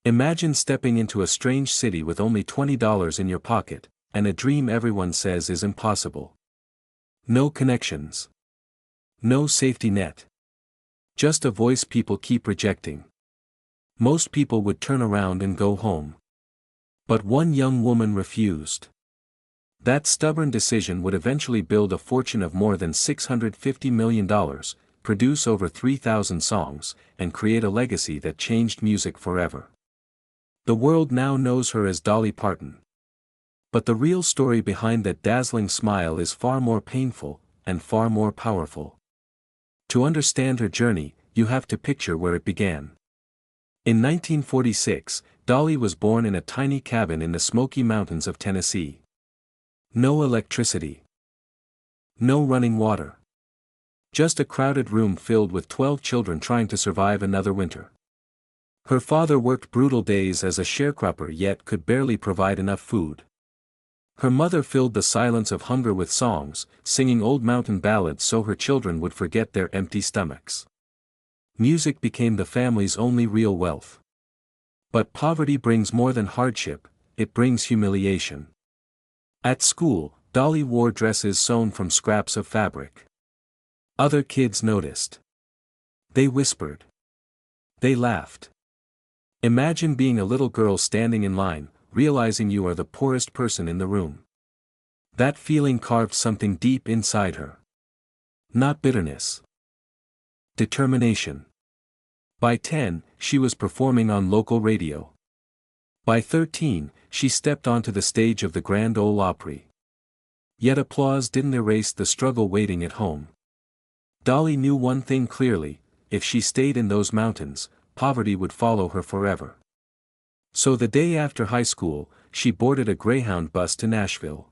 Imagine stepping into a strange city with only $20 in your pocket, and a dream everyone says is impossible. No connections. No safety net. Just a voice people keep rejecting. Most people would turn around and go home. But one young woman refused. That stubborn decision would eventually build a fortune of more than $650 million, produce over 3,000 songs, and create a legacy that changed music forever. The world now knows her as Dolly Parton. But the real story behind that dazzling smile is far more painful, and far more powerful. To understand her journey, you have to picture where it began. In 1946, Dolly was born in a tiny cabin in the Smoky Mountains of Tennessee. No electricity. No running water. Just a crowded room filled with 12 children trying to survive another winter. Her father worked brutal days as a sharecropper yet could barely provide enough food. Her mother filled the silence of hunger with songs, singing old mountain ballads so her children would forget their empty stomachs. Music became the family's only real wealth. But poverty brings more than hardship, it brings humiliation. At school, Dolly wore dresses sewn from scraps of fabric. Other kids noticed. They whispered. They laughed. Imagine being a little girl standing in line, realizing you are the poorest person in the room. That feeling carved something deep inside her. Not bitterness. Determination. By 10, she was performing on local radio. By 13, she stepped onto the stage of the Grand Ole Opry. Yet applause didn't erase the struggle waiting at home. Dolly knew one thing clearly: if she stayed in those mountains, poverty would follow her forever. So the day after high school, she boarded a Greyhound bus to Nashville.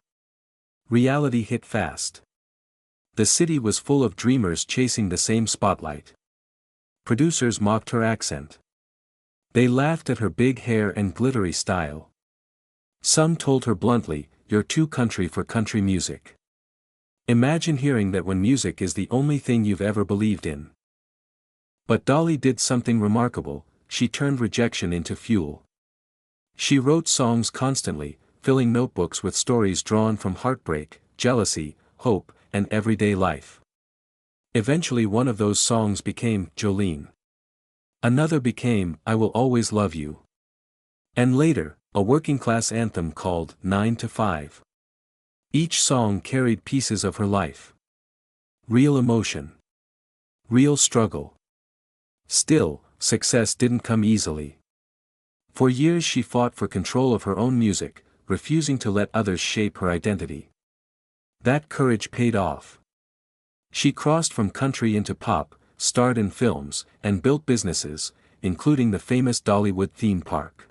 Reality hit fast. The city was full of dreamers chasing the same spotlight. Producers mocked her accent. They laughed at her big hair and glittery style. Some told her bluntly, "You're too country for country music." Imagine hearing that when music is the only thing you've ever believed in. But Dolly did something remarkable: she turned rejection into fuel. She wrote songs constantly, filling notebooks with stories drawn from heartbreak, jealousy, hope, and everyday life. Eventually one of those songs became Jolene. Another became I Will Always Love You. And later, a working-class anthem called 9 to 5. Each song carried pieces of her life. Real emotion. Real struggle. Still, success didn't come easily. For years she fought for control of her own music, refusing to let others shape her identity. That courage paid off. She crossed from country into pop, starred in films, and built businesses, including the famous Dollywood theme park.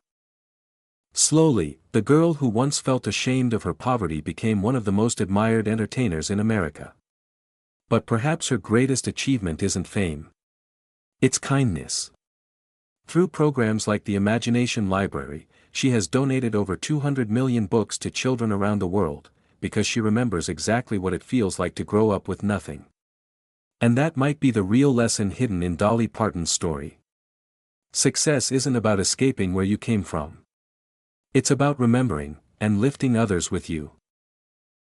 Slowly, the girl who once felt ashamed of her poverty became one of the most admired entertainers in America. But perhaps her greatest achievement isn't fame. It's kindness. Through programs like the Imagination Library, she has donated over 200 million books to children around the world, because she remembers exactly what it feels like to grow up with nothing. And that might be the real lesson hidden in Dolly Parton's story. Success isn't about escaping where you came from. It's about remembering, and lifting others with you.